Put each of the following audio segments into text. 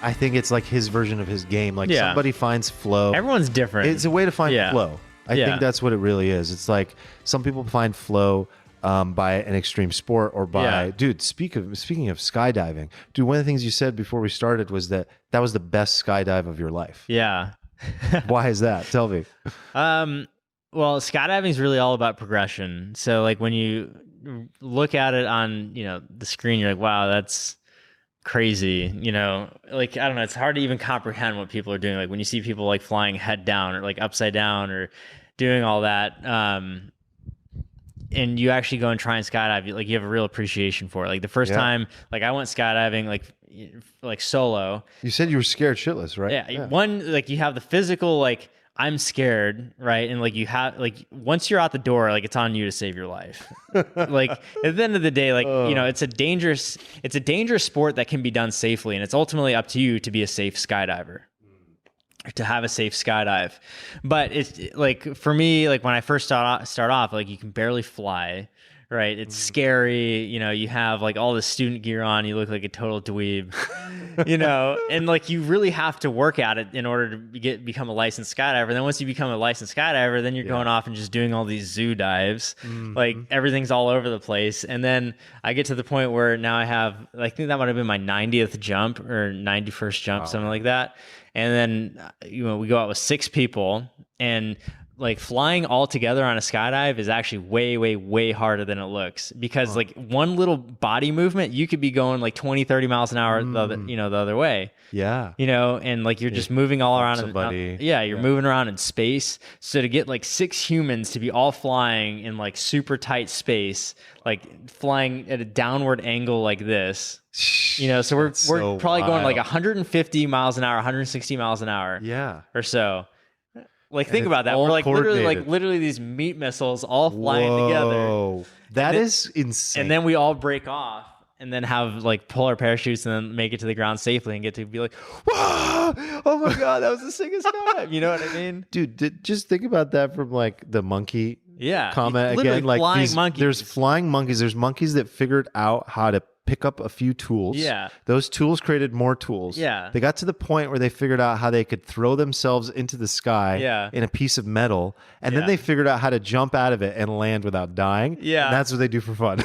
I think it's like his version of his game. Like somebody finds flow. Everyone's different. It's a way to find flow. I think that's what it really is. It's like some people find flow by an extreme sport or by dude. Speaking of skydiving, dude, one of the things you said before we started was that was the best skydive of your life. Yeah. Why is that? Tell me. Well, skydiving is really all about progression. So like when you look at it on, the screen, you're like, wow, that's crazy. Like, I don't know, it's hard to even comprehend what people are doing. Like when you see people like flying head down or like upside down or doing all that, and you actually go and try and skydive, like you have a real appreciation for it. Like the first time, like I went skydiving, like solo. You said you were scared shitless, right? Yeah. One, like you have the physical, like I'm scared, right? And like you have, like once you're out the door, like it's on you to save your life. Like at the end of the day, like it's a dangerous sport that can be done safely, and it's ultimately up to you to be a safe skydiver, to have a safe skydive. But it's like for me, like when I first start off, like you can barely fly. Right, it's scary. You have like all the student gear on. You look like a total dweeb. And like you really have to work at it in order to become a licensed skydiver. And then once you become a licensed skydiver, then you're going off and just doing all these zoo dives. Like everything's all over the place. And then I get to the point where now I have, I think that might have been my 90th jump or 91st jump, something like that. And then we go out with 6 people, and like flying all together on a skydive is actually way, way, way harder than it looks, because like one little body movement, you could be going like 20, 30 miles an hour the other way. Yeah. And like you're just moving all around. You're moving around in space. So to get like 6 humans to be all flying in like super tight space, like flying at a downward angle like this, so we're probably going like 150 miles an hour, 160 miles an hour. Yeah. Or so. Like, think about that. We're like literally these meat missiles all flying together. That is insane. And then we all break off and then have like pull our parachutes and then make it to the ground safely and get to be like, whoa, oh my God, that was the sickest time. You know what I mean? Dude, just think about that from like the monkey comment again. Like flying monkeys. There's flying monkeys. There's monkeys that figured out how to pick up a few tools. Yeah. Those tools created more tools. Yeah. They got to the point where they figured out how they could throw themselves into the sky in a piece of metal. And then they figured out how to jump out of it and land without dying. Yeah. And that's what they do for fun.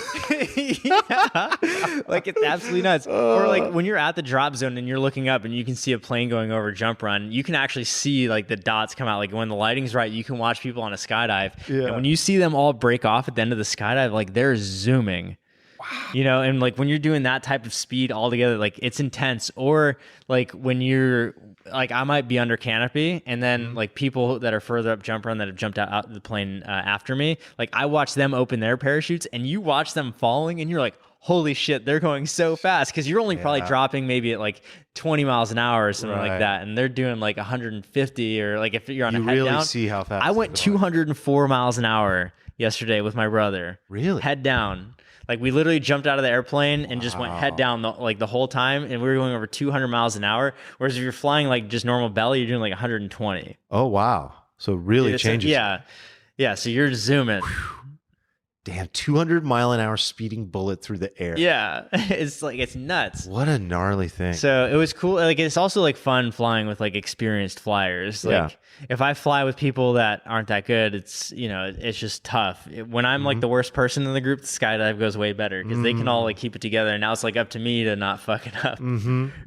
Like it's absolutely nuts. Or like when you're at the drop zone and you're looking up and you can see a plane going over jump run, you can actually see like the dots come out. Like when the lighting's right, you can watch people on a skydive. Yeah. And when you see them all break off at the end of the skydive, like they're zooming. Wow. And like when you're doing that type of speed all together, like it's intense. Or like when you're like, I might be under canopy and then like people that are further up jump run that have jumped out of the plane after me, like I watch them open their parachutes and you watch them falling and you're like, holy shit, they're going so fast, because you're only probably dropping maybe at like 20 miles an hour or something like that, and they're doing like 150, or like if you're on a head down. See how fast I went 204 miles an hour yesterday with my brother. Really? Head down. Like we literally jumped out of the airplane and just went head down the whole time, and we were going over 200 miles an hour. Whereas if you're flying like just normal belly, you're doing like 120. Oh wow! So it really changes. Yeah. So you're zooming. Damn, 200-mile-an-hour speeding bullet through the air. Yeah, it's nuts. What a gnarly thing. So it was cool. Like it's also like fun flying with like experienced flyers. Like if I fly with people that aren't that good, it's it's just tough. When I'm like the worst person in the group, the skydive goes way better because they can all like keep it together. And now it's like up to me to not fuck it up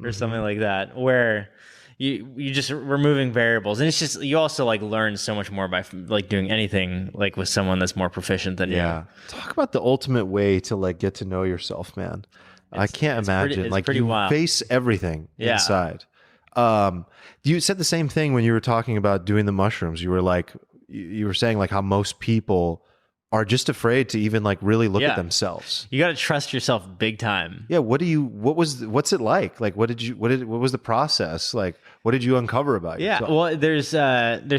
or something like that. Where you just removing variables, and it's just, you also like learn so much more by like doing anything like with someone that's more proficient than you. Talk about the ultimate way to like get to know yourself, man. I can't imagine like you wild. Face everything inside. You said the same thing when you were talking about doing the mushrooms. You were like, you were saying like how most people are just afraid to even like really look at themselves. You got to trust yourself big time. Yeah. What's it like? Like, what was the process? Like, what did you uncover about yourself? Yeah. Well, there's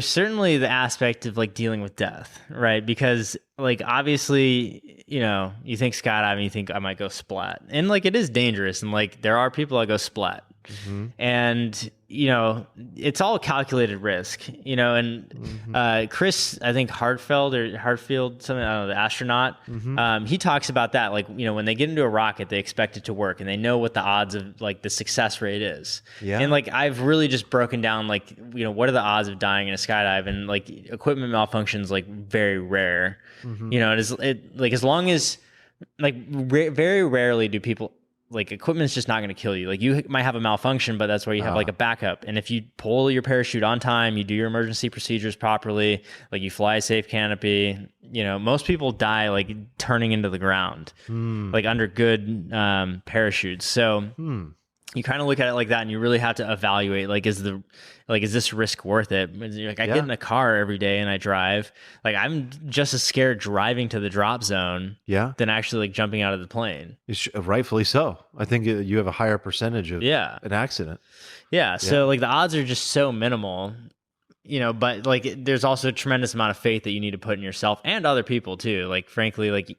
certainly the aspect of like dealing with death, right? Because like, obviously, you think skydiving, you think I might go splat, and like, it is dangerous. And like, there are people that go splat, And, you know, it's all calculated risk, you know, and Chris, I think Hartfield, something, I don't know, the astronaut, he talks about that. Like, you know, when they get into a rocket, they expect it to work and they know what the odds of like the success rate is. Yeah. And like, I've really just broken down, like, you know, what are the odds of dying in a skydive, and like equipment malfunctions, like very rare, you know, like as long as like very rarely do people, like equipment's just not going to kill you. Like you might have a malfunction, but that's where you have like a backup. And if you pull your parachute on time, you do your emergency procedures properly, like you fly a safe canopy, you know, most people die like turning into the ground, like under good parachutes. So you kind of look at it like that, and you really have to evaluate, like, is this risk worth it? Like, I get in a car every day and I drive. Like, I'm just as scared driving to the drop zone than actually like jumping out of the plane. Rightfully so. I think you have a higher percentage of an accident. Yeah. So like the odds are just so minimal, you know, but like there's also a tremendous amount of faith that you need to put in yourself and other people too. Like, frankly, like,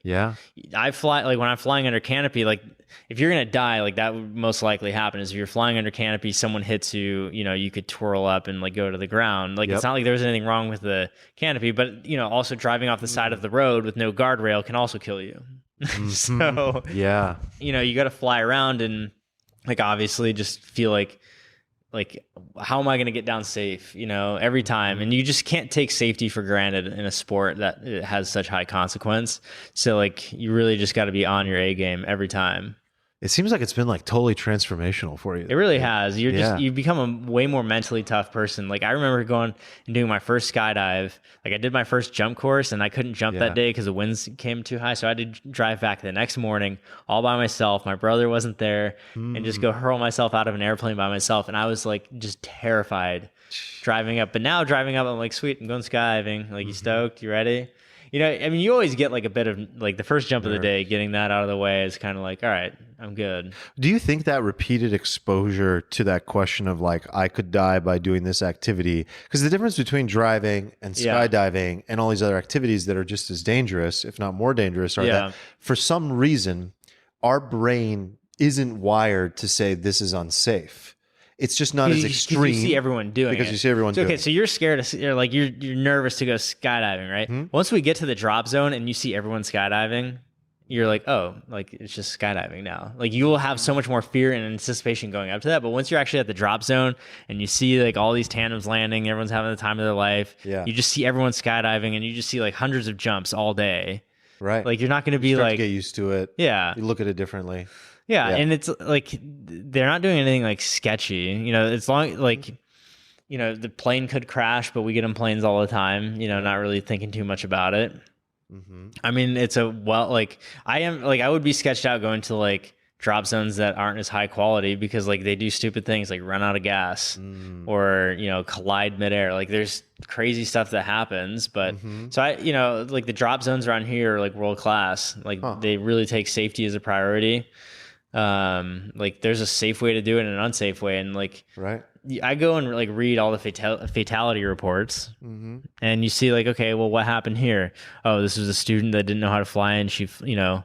I fly, like when I'm flying under canopy, like if you're going to die, like that would most likely happen is if you're flying under canopy, someone hits you, you know, you could twirl up and like go to the ground. Like, it's not like there's anything wrong with the canopy, but you know, also driving off the side of the road with no guardrail can also kill you. So, you know, you got to fly around and like, obviously just feel like, how am I going to get down safe, you know, every time? And you just can't take safety for granted in a sport that it has such high consequence. So like, you really just got to be on your A game every time. It seems like it's been like totally transformational for you. It really has. You're just, you become a way more mentally tough person. Like I remember going and doing my first skydive. Like I did my first jump course and I couldn't jump that day because the winds came too high. So I had to drive back the next morning all by myself. My brother wasn't there, and just go hurl myself out of an airplane by myself. And I was like just terrified driving up. But now driving up, I'm like, sweet, I'm going skydiving. Like, you stoked? You ready? You know, I mean, you always get like a bit of like the first jump of the day, getting that out of the way is kind of like, all right, I'm good. Do you think that repeated exposure to that question of like, I could die by doing this activity? Because the difference between driving and skydiving and all these other activities that are just as dangerous, if not more dangerous, are that for some reason, our brain isn't wired to say this is unsafe. It's just not as extreme. You see everyone doing it. Because you see everyone doing it. Okay, so you're scared, you're nervous to go skydiving, right? Once we get to the drop zone and you see everyone skydiving, you're like, oh, like it's just skydiving now. Like you will have so much more fear and anticipation going up to that. But once you're actually at the drop zone and you see like all these tandems landing, everyone's having the time of their life. You just see everyone skydiving and you just see like hundreds of jumps all day. Right. Like you're not going to be like, get used to it. Yeah. You look at it differently. Yeah, and it's like they're not doing anything like sketchy. You know, it's long like, you know, the plane could crash, but we get in planes all the time. You know, not really thinking too much about it. I mean, it's I would be sketched out going to like drop zones that aren't as high quality because like they do stupid things like run out of gas or, you know, collide midair. Like there's crazy stuff that happens. But so I, you know, like the drop zones around here are like world class. Like they really take safety as a priority. Like there's a safe way to do it and an unsafe way. And like, I go and like read all the fatality reports and you see like, okay, well, what happened here? Oh, this was a student that didn't know how to fly and she, you know,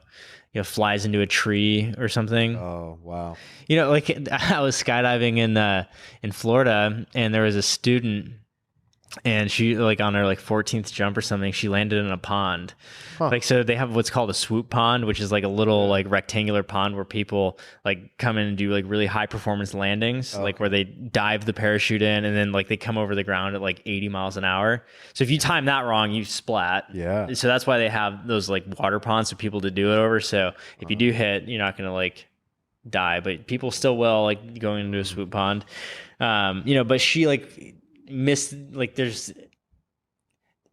flies into a tree or something. Oh, wow. You know, like I was skydiving in Florida and there was a student and she like on her like 14th jump or something, she landed in a pond. Like, so they have what's called a swoop pond, which is like a little like rectangular pond where people like come in and do like really high performance landings, like where they dive the parachute in and then like they come over the ground at like 80 miles an hour. So if you time that wrong, you splat. Yeah. So that's why they have those like water ponds for people to do it over. So if you do hit, you're not going to like die, but people still will, like going into a swoop pond. You know, but she like missed, like there's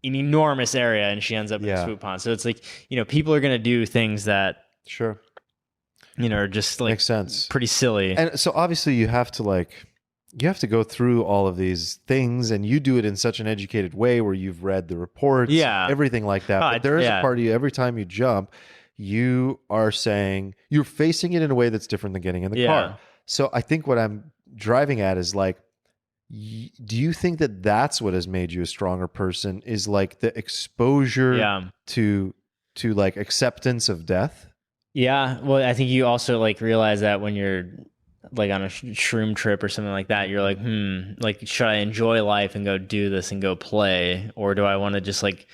an enormous area and she ends up in a swoop pond. So it's like, you know, people are going to do things that you know, are just like makes sense, pretty silly. And so obviously you have to go through all of these things and you do it in such an educated way where you've read the reports, everything like that. But there is a part of you, every time you jump, you are saying you're facing it in a way that's different than getting in the car. So I think what I'm driving at is like, do you think that that's what has made you a stronger person, is like the exposure to like acceptance of death? Yeah. Well, I think you also like realize that when you're like on a shroom trip or something like that, you're like, like, should I enjoy life and go do this and go play? Or do I want to just like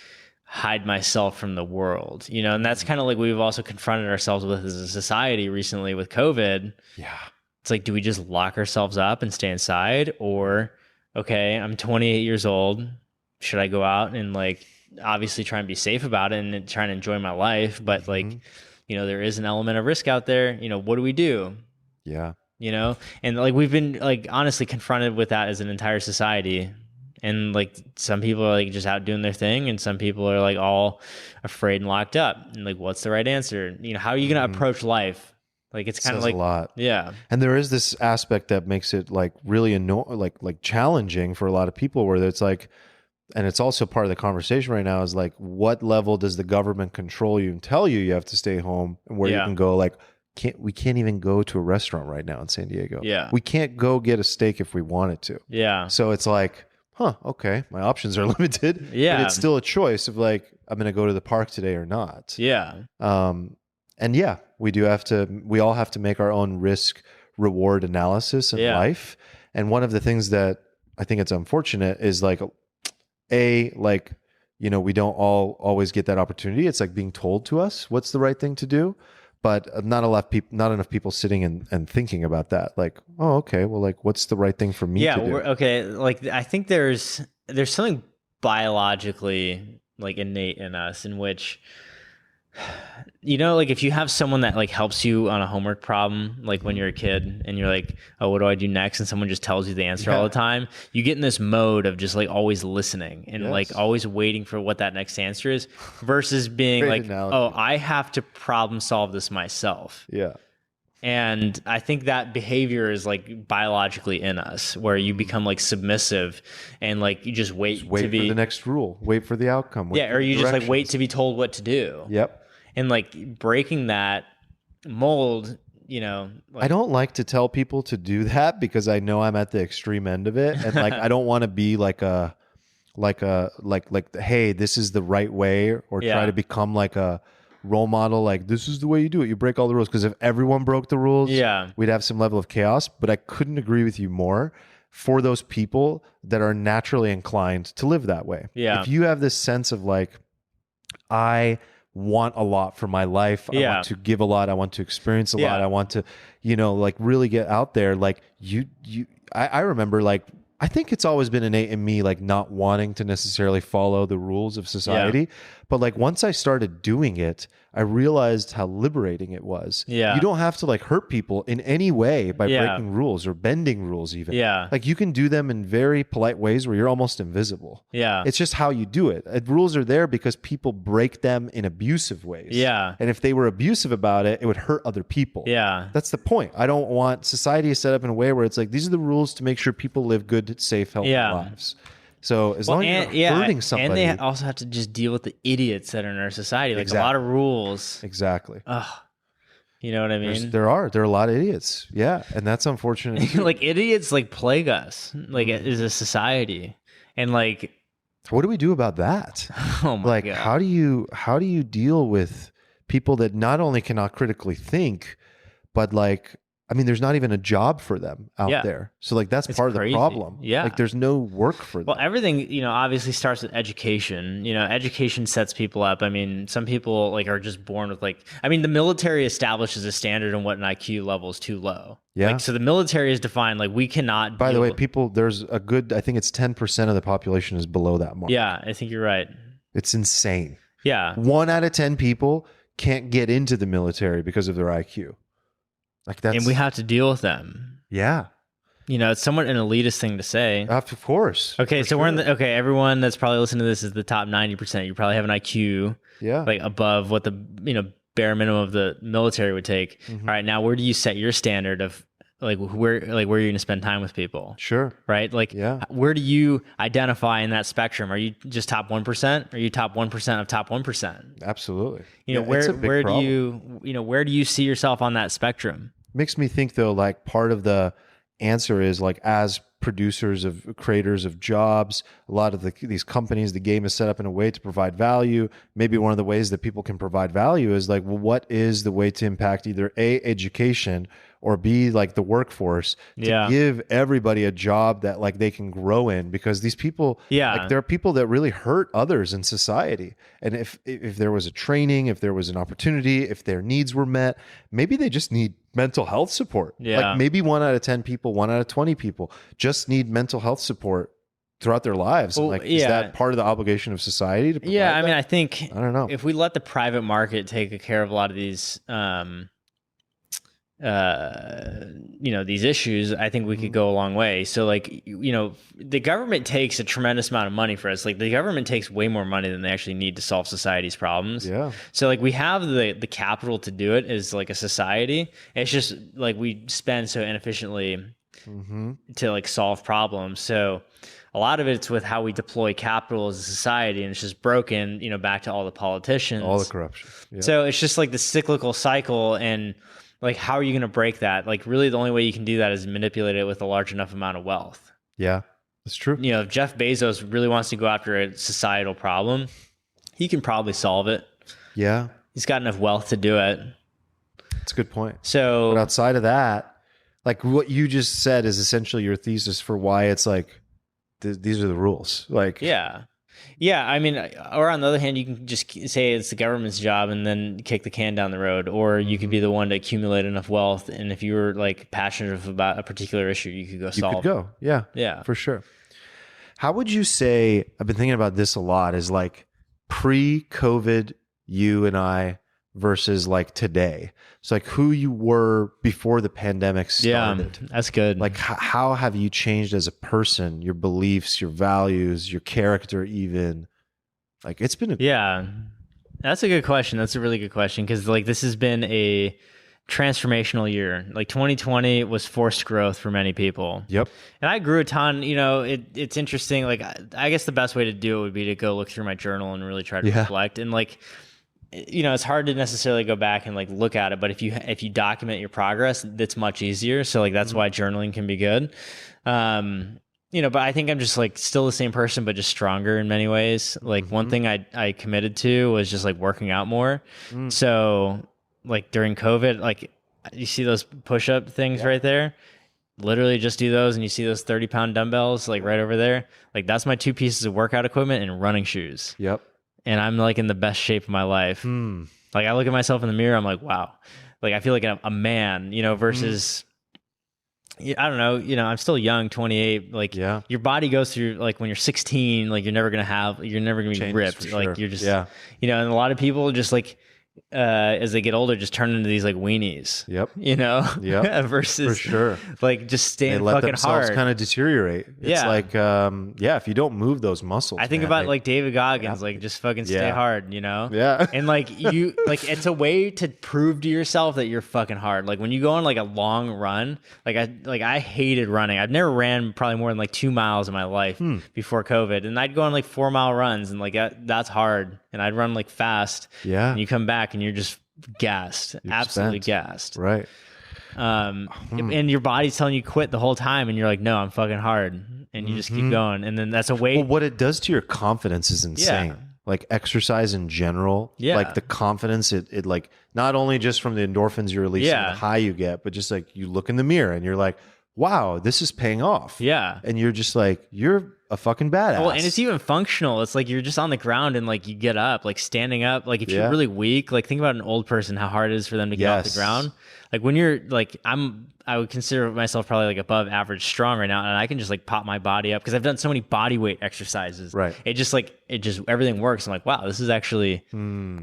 hide myself from the world? You know, and that's kind of like we've also confronted ourselves with as a society recently with COVID. Yeah. It's like, do we just lock ourselves up and stay inside? Or, okay, I'm 28 years old. Should I go out and like obviously try and be safe about it and try and enjoy my life? But like, you know, there is an element of risk out there. You know, what do we do? Yeah. You know, and like we've been like honestly confronted with that as an entire society. And like some people are like just out doing their thing, and some people are like all afraid and locked up. And like, what's the right answer? You know, how are you going to approach life? Like it's kind of like a lot. Yeah. And there is this aspect that makes it like really like challenging for a lot of people, where it's like, and it's also part of the conversation right now is like, what level does the government control you and tell you have to stay home, and where you can go like, we can't even go to a restaurant right now in San Diego. Yeah. We can't go get a steak if we wanted to. Yeah. So it's like, okay, my options are limited. Yeah. But it's still a choice of like, I'm going to go to the park today or not. Yeah. And yeah, we all have to make our own risk reward analysis in life. And one of the things that I think it's unfortunate is like, like, you know, we don't always get that opportunity. It's like being told to us what's the right thing to do, but not enough people sitting and thinking about that. Like, oh, okay, well, like, what's the right thing for me to do? Okay. Like, I think there's something biologically like innate in us in which, you know, like if you have someone that like helps you on a homework problem, like when you're a kid and you're like, oh, what do I do next? And someone just tells you the answer all the time. You get in this mode of just like always listening and like always waiting for what that next answer is versus being Great like, analogy. oh, I have to problem solve this myself. Yeah. And I think that behavior is like biologically in us, where you become like submissive and like you just wait for the next rule, wait for the outcome. Or you just like wait to be told what to do. Yep. And like breaking that mold, you know, like, I don't like to tell people to do that because I know I'm at the extreme end of it, and like I don't want to be like hey, this is the right way, or try to become like a role model, like this is the way you do it. You break all the rules, because if everyone broke the rules, we'd have some level of chaos. But I couldn't agree with you more for those people that are naturally inclined to live that way. Yeah. If you have this sense of like, I want a lot for my life. I want to give a lot. I want to experience a lot. I want to, you know, like really get out there. Like I remember like, I think it's always been innate in me, like not wanting to necessarily follow the rules of society. But like once I started doing it, I realized how liberating it was. You don't have to like hurt people in any way by breaking rules or bending rules even. Like you can do them in very polite ways where you're almost invisible. It's just how you do it. Rules are there because people break them in abusive ways. And if they were abusive about it, it would hurt other people. That's the point. I don't want society to set up in a way where it's like, these are the rules to make sure people live good, safe, healthy lives. So as long as you're not hurting somebody. And they also have to just deal with the idiots that are in our society. Like a lot of rules. Exactly. You know what I mean? There are a lot of idiots. Yeah. And that's unfortunate. Like idiots like plague us like as a society. And like, what do we do about that? Oh my God. How do you deal with people that not only cannot critically think, but like, I mean, there's not even a job for them out there. So like, that's part of the problem. Like there's no work for them. Well, everything, you know, obviously starts with education. You know, education sets people up. I mean, some people like are just born with like, I mean, the military establishes a standard on what an IQ level is too low. Like, so the military is defined like we cannot. By the way, people, there's a good, I think it's 10% of the population is below that mark. Yeah, I think you're right. It's insane. Yeah. 1 out of 10 people can't get into the military because of their IQ. Like that's, and we have to deal with them. Yeah. You know, it's somewhat an elitist thing to say. Of course. Okay, so we're in the, everyone that's probably listening to this is the top 90%. You probably have an IQ like above what the, you know, bare minimum of the military would take. All right, now where do you set your standard of like where you're going to spend time with people? Sure. Right? Like where do you identify in that spectrum? Are you just top 1%? Are you top 1% of top 1%? Absolutely. You know, where do you see yourself on that spectrum? Makes me think though, like part of the answer is like, as producers of creators of jobs, a lot of these companies, the game is set up in a way to provide value. Maybe one of the ways that people can provide value is like, well, what is the way to impact either education or be like the workforce to give everybody a job that like they can grow in, because these people, like there are people that really hurt others in society. And if there was a training, if there was an opportunity, if their needs were met, maybe they just need mental health support. Like maybe 1 out of 10 people, 1 out of 20 people just need mental health support throughout their lives. Well, like, is that part of the obligation of society to provide that? I mean, I think, I don't know, if we let the private market take care of a lot of these, these issues, I think we could go a long way. So like, the government takes a tremendous amount of money for us. Like the government takes way more money than they actually need to solve society's problems. Yeah. So like we have the capital to do it as like a society. It's just like we spend so inefficiently to like solve problems. So a lot of it's with how we deploy capital as a society, and it's just broken, back to all the politicians, all the corruption. Yeah. So it's just like the cyclical cycle, and like, how are you going to break that? Like, really, the only way you can do that is manipulate it with a large enough amount of wealth. Yeah, that's true. If Jeff Bezos really wants to go after a societal problem, he can probably solve it. Yeah. He's got enough wealth to do it. That's a good point. So, but outside of that, like what you just said is essentially your thesis for why it's like, these are the rules. Like, yeah. I mean, or on the other hand, you can just say it's the government's job and then kick the can down the road, or you could be the one to accumulate enough wealth, and if you were like passionate about a particular issue, you could go solve. You could go, yeah, for sure. How would you say? I've been thinking about this a lot. Is like pre-COVID, you and I versus like today. It's like who you were before the pandemic started. Yeah, that's good. Like how have you changed as a person, your beliefs, your values, your character even? Like it's been that's a good question. That's a really good question, because like this has been a transformational year. Like 2020 was forced growth for many people. Yep. And I grew a ton. It's interesting. Like I guess the best way to do it would be to go look through my journal and really try to reflect. And like, it's hard to necessarily go back and like look at it, but if you document your progress, that's much easier. So like that's why journaling can be good. But I think I'm just like still the same person, but just stronger in many ways. Like one thing I committed to was just like working out more. So like during COVID, like you see those push-up things right there, literally just do those, and you see those 30-pound dumbbells like right over there. Like that's my 2 pieces of workout equipment and running shoes. Yep. And I'm like in the best shape of my life. Like I look at myself in the mirror, I'm like, wow. Like I feel like a man, versus, I don't know, I'm still young, 28. Like your body goes through, like when you're 16, like you're never going to be ripped. Like you're just, and a lot of people just like, as they get older, just turn into these like weenies. Yep. Versus for sure, like just staying they let fucking themselves hard. kind of deteriorate. It's like, if you don't move those muscles, I think about like David Goggins, like just fucking stay hard, Yeah. And like you, like it's a way to prove to yourself that you're fucking hard. Like when you go on like a long run, I hated running. I've never ran probably more than like 2 miles in my life before COVID, and I'd go on like 4-mile runs, and like that's hard. And I'd run like fast. Yeah. And you come back and you're just gassed, absolutely gassed. Right. And your body's telling you quit the whole time, and you're like, no, I'm fucking hard. And you just keep going. And then that's a way. Well, what it does to your confidence is insane. Yeah. Like exercise in general, like the confidence, it like not only just from the endorphins you're releasing, the high you get, but just like you look in the mirror and you're like, wow, this is paying off. Yeah. And you're just like, you're a fucking badass. Well, and it's even functional. It's like you're just on the ground and like you get up, like standing up. Like if you're really weak, like think about an old person, how hard it is for them to get off the ground. Like when you're like, I would consider myself probably like above average strong right now, and I can just like pop my body up because I've done so many body weight exercises. Right. It just everything works. I'm like, wow, this is actually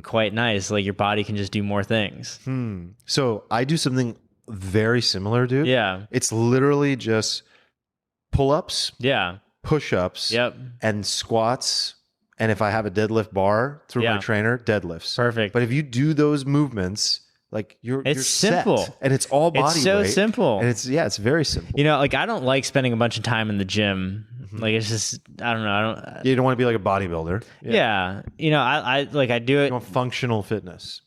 quite nice. Like your body can just do more things. So I do something very similar, dude. Yeah. It's literally just pull-ups. Yeah. Push-ups. Yep. And squats. And if I have a deadlift bar through my trainer, deadlifts. Perfect. But if you do those movements, like you're simple set. And it's all body weight. It's so simple. And it's very simple. Like I don't like spending a bunch of time in the gym. Like it's just, I don't know. You don't want to be like a bodybuilder. Yeah. I do it. You want functional fitness.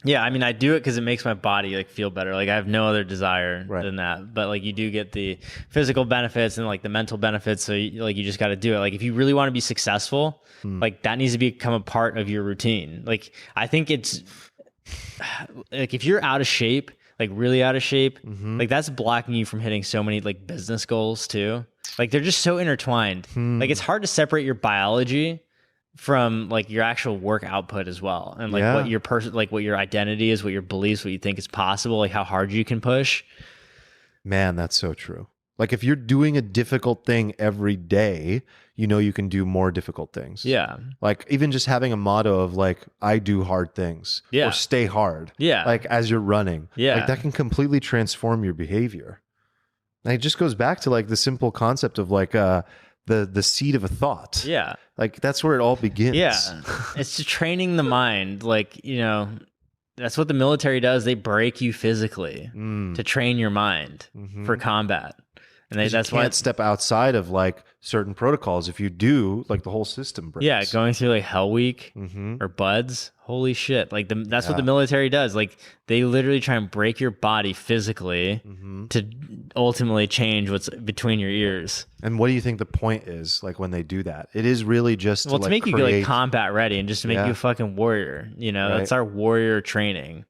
Yeah, I mean, I do it because it makes my body like feel better. Like I have no other desire than that. But like you do get the physical benefits and like the mental benefits. So you just got to do it. Like if you really want to be successful, like that needs to become a part of your routine. Like I think it's like if you're out of shape, like really out of shape, like that's blocking you from hitting so many like business goals too. Like they're just so intertwined. Like it's hard to separate your biology from like your actual work output as well, and like what your like what your identity is, what your beliefs, what you think is possible, like how hard you can push. Man, that's so true. Like if you're doing a difficult thing every day, you know you can do more difficult things. Yeah. Like even just having a motto of like, I do hard things. Yeah. Or stay hard. Yeah. Like as you're running. Yeah. Like that can completely transform your behavior. And it just goes back to like the simple concept of like the seed of a thought. Yeah. Like that's where it all begins. Yeah. It's just training the mind. Like, you know, that's what the military does. They break you physically to train your mind for combat. And that's why you can't step outside of like certain protocols. If you do, like the whole system breaks. Yeah, going through like Hell Week or Buds. Holy shit. Like that's what the military does. Like they literally try and break your body physically to ultimately change what's between your ears. And what do you think the point is like when they do that? It is really just to make you like combat ready and just to make you a fucking warrior. You know, that's our warrior training.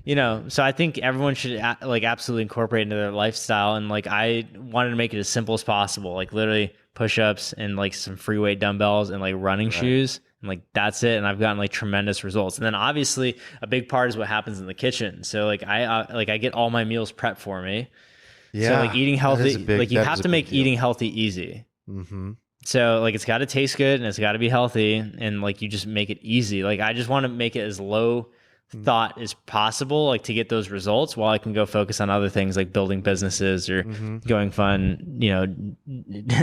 You know, so I think everyone should like absolutely incorporate into their lifestyle. And like, I wanted to make it as simple as possible, like literally push-ups and like some free weight dumbbells and like running shoes. And like, that's it. And I've gotten like tremendous results. And then obviously a big part is what happens in the kitchen. So like I get all my meals prepped for me. Yeah. So like eating healthy, like you have to make eating healthy easy. So like, it's got to taste good and it's got to be healthy. And like, you just make it easy. Like, I just want to make it as low thought as possible, like to get those results while I can go focus on other things like building businesses or going fun, you know,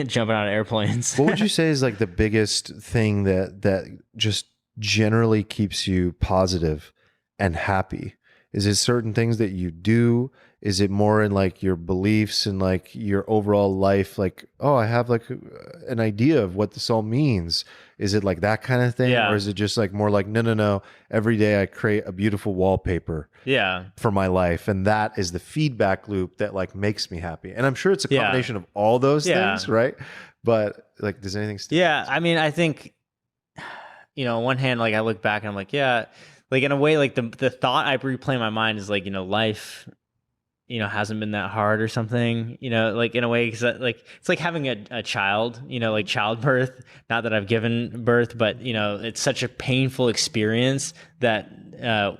jumping out of airplanes. What would you say is like the biggest thing that just generally keeps you positive and happy? Is it certain things that you do? Is it more in like your beliefs and like your overall life? Like, oh, I have like an idea of what this all means. Is it like that kind of thing? Yeah. Or is it just like more like, no. Every day I create a beautiful wallpaper for my life. And that is the feedback loop that like makes me happy. And I'm sure it's a combination of all those things, right? But like, does anything stick? Yeah. I mean, I think, you know, on one hand, like I look back and I'm like, yeah, like in a way, like the thought I replay in my mind is like, you know, life, you know, hasn't been that hard or something, you know, like in a way, because like it's like having a child, you know, like childbirth. Not that I've given birth, but you know, it's such a painful experience that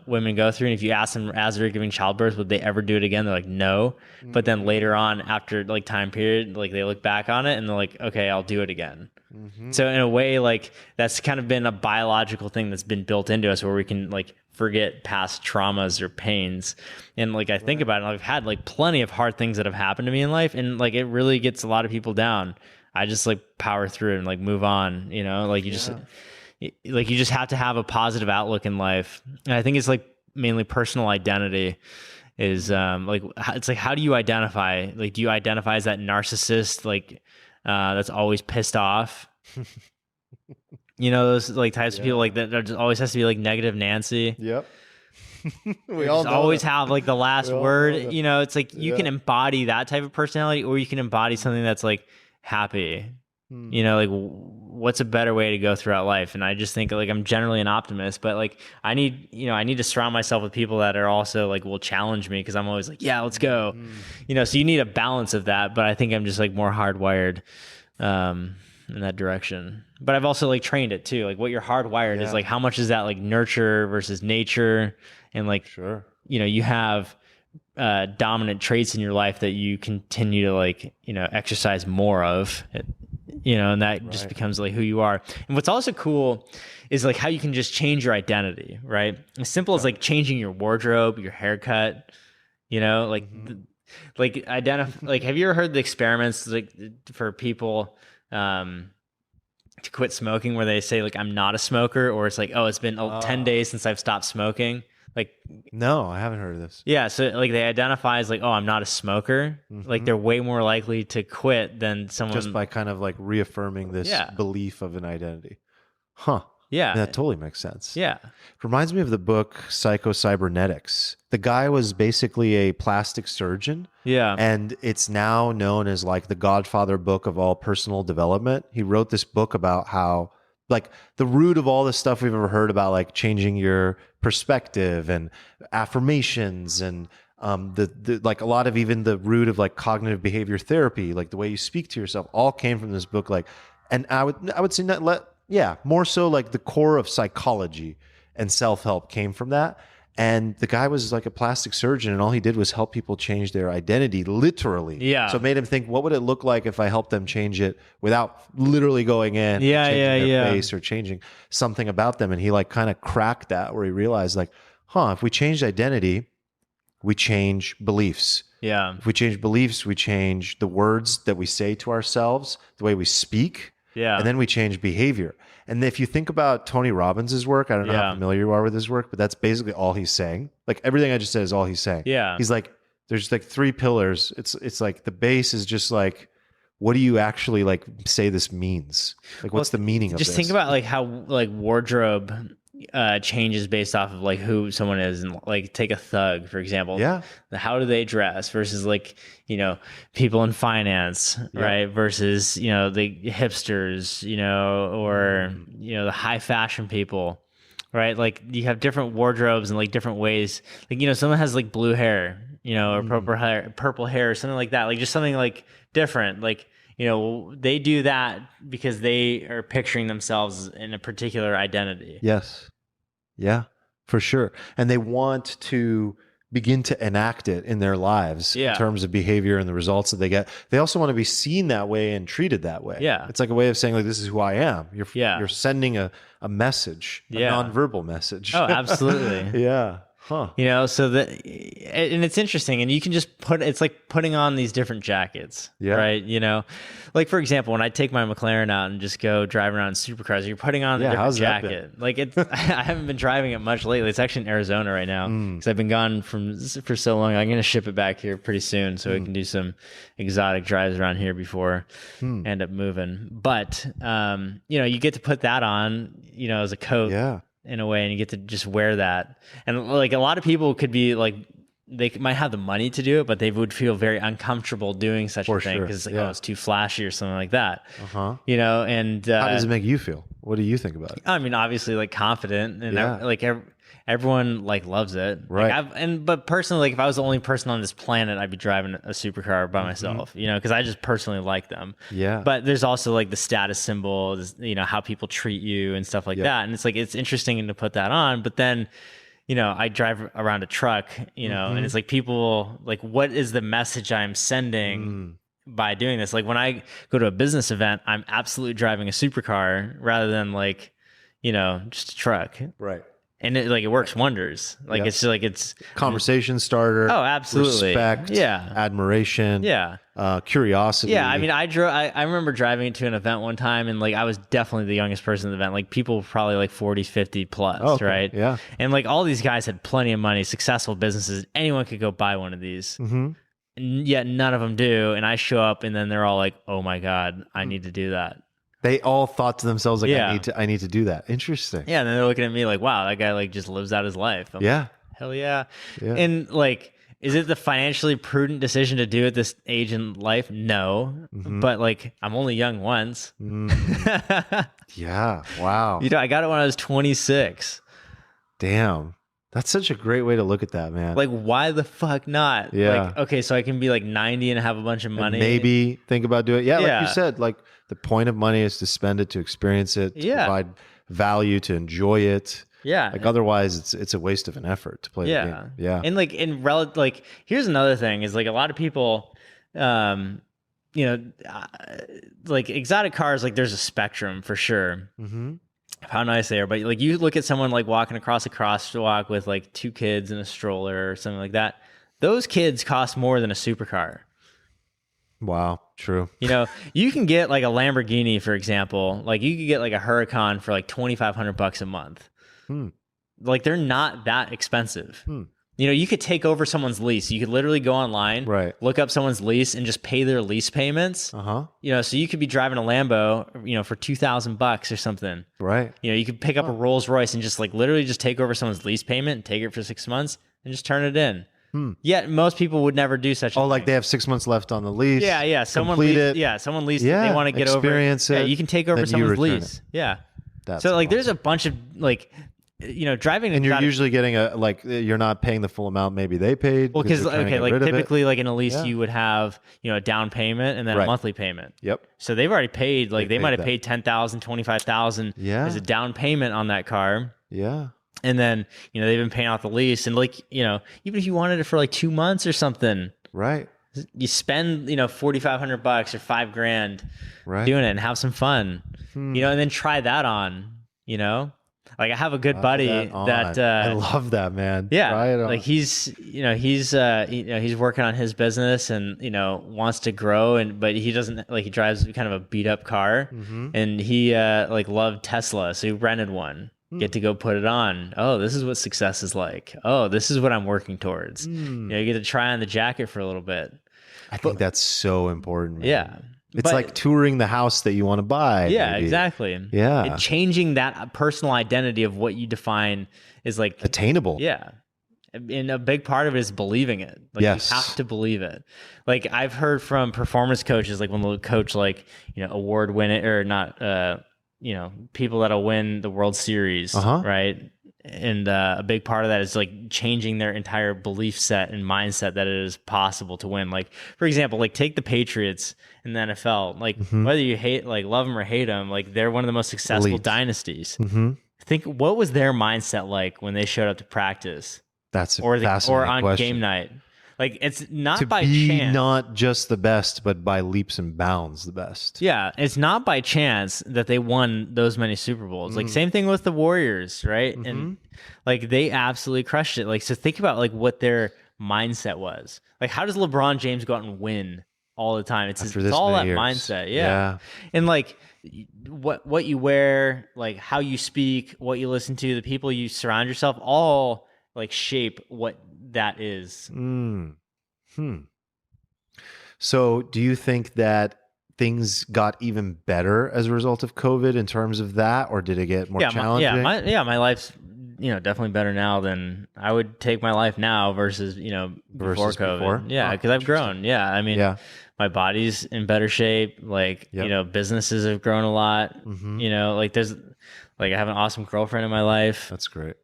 women go through. And if you ask them as they're giving childbirth, would they ever do it again? They're like, no. But then later on, after like time period, like they look back on it and they're like, okay, I'll do it again. So in a way, like that's kind of been a biological thing that's been built into us where we can like forget past traumas or pains. And like, I think about it, and I've had like plenty of hard things that have happened to me in life. And like, it really gets a lot of people down. I just like power through it and like move on, you know, like you just have to have a positive outlook in life. And I think it's like mainly personal identity is like, it's like, how do you identify? Like, do you identify as that narcissist? Like, that's always pissed off. You know, those like types of people like that. There just always has to be like negative Nancy. Yep. We all always have like the last word. You know, it's like you can embody that type of personality, or you can embody something that's like happy. You know, like what's a better way to go throughout life? And I just think like I'm generally an optimist, but like I need to surround myself with people that are also like will challenge me, because I'm always like, yeah, let's go. You know, so you need a balance of that. But I think I'm just like more hardwired in that direction. But I've also like trained it too. Like what you're hardwired is like, how much is that like nurture versus nature? And like, you know, you have dominant traits in your life that you continue to like, you know, exercise more of, you know, and that just becomes like who you are. And what's also cool is like how you can just change your identity, right? As simple as like changing your wardrobe, your haircut, you know, like, like identify, like, have you ever heard the experiments like for people, to quit smoking where they say like, I'm not a smoker, or it's like, oh, it's been 10 days since I've stopped smoking. Like, no, I haven't heard of this. Yeah. So like they identify as like, oh, I'm not a smoker. Like they're way more likely to quit than someone just by kind of like reaffirming this belief of an identity. Huh. Yeah. That totally makes sense. Yeah. Reminds me of the book Psycho-Cybernetics. The guy was basically a plastic surgeon. Yeah. And it's now known as like the godfather book of all personal development. He wrote this book about how like the root of all the stuff we've ever heard about, like changing your perspective and affirmations and the like a lot of even the root of like cognitive behavior therapy, like the way you speak to yourself, all came from this book. Like, and I would say more so like the core of psychology and self-help came from that. And the guy was like a plastic surgeon, and all he did was help people change their identity, literally. Yeah. So it made him think, what would it look like if I helped them change it without literally going in and changing their face or changing something about them? And he like kind of cracked that, where he realized like, if we change identity, we change beliefs. Yeah. If we change beliefs, we change the words that we say to ourselves, the way we speak. Yeah. And then we change behavior. And if you think about Tony Robbins' work, I don't know how familiar you are with his work, but that's basically all he's saying. Like everything I just said is all he's saying. Yeah. He's like, there's like 3 pillars. It's like the base is just like, what do you actually like say this means? Like, what's the meaning of this? Just think about like how like wardrobe changes based off of like who someone is, and like take a thug, for example. Yeah. How do they dress versus like, you know, people in finance, right? Versus, you know, the hipsters, you know, or, you know, the high fashion people, right? Like you have different wardrobes and like different ways. Like, you know, someone has like blue hair, you know, or purple hair, or something like that. Like just something like different. Like, you know, they do that because they are picturing themselves in a particular identity. Yes. Yeah, for sure. And they want to begin to enact it in their lives in terms of behavior and the results that they get. They also want to be seen that way and treated that way. Yeah. It's like a way of saying like, this is who I am. You're sending a message, a nonverbal message. Oh, absolutely. Yeah. Huh. You know, so that, and it's interesting, and you can just it's like putting on these different jackets, right? You know, like for example, when I take my McLaren out and just go drive around in supercars, you're putting on a different jacket. Like I haven't been driving it much lately. It's actually in Arizona right now because I've been gone for so long. I'm going to ship it back here pretty soon so we can do some exotic drives around here before end up moving. But, you know, you get to put that on, you know, as a coat. Yeah. In a way, and you get to just wear that. And like a lot of people could be like, they might have the money to do it, but they would feel very uncomfortable doing such a thing because it's like, oh, it's too flashy or something like that. You know, and how does it make you feel? What do you think about it? I mean, obviously, like confident, and everyone like loves it, right? Like, but personally, like if I was the only person on this planet, I'd be driving a supercar by myself, you know, because I just personally like them. Yeah. But there's also like the status symbol, you know, how people treat you and stuff like that, and it's like it's interesting to put that on. But then, you know, I drive around a truck, you know, and it's like people like, what is the message I'm sending? By doing this? Like when I go to a business event, I'm absolutely driving a supercar rather than like, you know, just a truck. Right. And it works wonders. Like it's just like it's conversation starter. Oh, absolutely. Respect. Yeah. Admiration. Yeah. Curiosity. Yeah. I mean, I remember driving to an event one time, and like I was definitely the youngest person in the event. Like people were probably like 40, 50 plus, right? Yeah. And like all these guys had plenty of money, successful businesses. Anyone could go buy one of these. And yet none of them do. And I show up, and then they're all like, "Oh my God, I need to do that." They all thought to themselves like, I need to do that. Interesting. Yeah, and then they're looking at me like, wow, that guy like just lives out his life. I'm like, hell yeah. And like, is it the financially prudent decision to do at this age in life? No. But like, I'm only young once. Yeah. Wow. You know, I got it when I was 26. Damn. That's such a great way to look at that, man. Like, why the fuck not? Yeah. Like, okay, so I can be like 90 and have a bunch of money. And maybe think about doing it. Yeah, like you said, like the point of money is to spend it, to experience it, to provide value, to enjoy it. Yeah. Like otherwise it's a waste of an effort to play the game. Yeah. And like here's another thing is like a lot of people you know, like exotic cars, like there's a spectrum for sure. How nice they are, but like you look at someone like walking across a crosswalk with like 2 kids in a stroller or something like that. Those kids cost more than a supercar. Wow, true. You know, you can get like a Lamborghini, for example. Like you could get like a Huracan for like $2,500 a month. Like they're not that expensive. You know, you could take over someone's lease. You could literally go online, look up someone's lease, and just pay their lease payments. You know, so you could be driving a Lambo, you know, for $2,000 or something. Right. You know, you could pick up a Rolls Royce and just like literally just take over someone's lease payment and take it for 6 months and just turn it in. Yet most people would never do such a thing. Like they have 6 months left on the lease. Someone leased it. They want to get over it. Experience it. Yeah, you can take over someone's lease. So like, there's a bunch of like, driving, and you're usually getting you're not paying the full amount maybe they paid. Well, because like typically like in a lease you would have a down payment and then a monthly payment. Yep. So they've already paid, like they might have paid $10,000, $25,000 as a down payment on that car. Yeah. And then they've been paying off the lease, and like even if you wanted it for like 2 months or something, right? You spend $4,500 or $5,000 doing it and have some fun, and then try that on, Like I have a good buddy that I love that, man. Yeah, try it on. Like he's working on his business and wants to grow, but he doesn't, like, he drives kind of a beat up car, and he like loved Tesla, so he rented one. Get to go put it on. Oh, this is what success is like. Oh, this is what I'm working towards. You get to try on the jacket for a little bit. I think that's so important, man. Yeah. It's like touring the house that you want to buy. Yeah, maybe. Exactly. Yeah. And changing that personal identity of what you define is like attainable. Yeah. And a big part of it is believing it. Like you have to believe it. Like I've heard from performance coaches, like when they'll coach like, award winning or not, people that'll win the World Series, right? And a big part of that is like changing their entire belief set and mindset that it is possible to win. Like, for example, like take the Patriots in the NFL. Like whether you love them or hate them, like they're one of the most successful dynasties. Think, what was their mindset like when they showed up to practice? That's a or fascinating on question. Game night. Like it's not to by be chance. Not just the best, but by leaps and bounds the best. Yeah, it's not by chance that they won those many Super Bowls. Like same thing with the Warriors, right? And like they absolutely crushed it. Like, so think about like what their mindset was. Like, how does LeBron James go out and win all the time? It's all that mindset. Yeah. And like what you wear, like how you speak, what you listen to, the people you surround yourself, all like shape what that is. So do you think that things got even better as a result of COVID in terms of that, or did it get more challenging? My life's definitely better now than I would take my life now versus before COVID. Yeah, because I've grown. Yeah, I mean, my body's in better shape. Like businesses have grown a lot. Like there's like I have an awesome girlfriend in my life. That's great.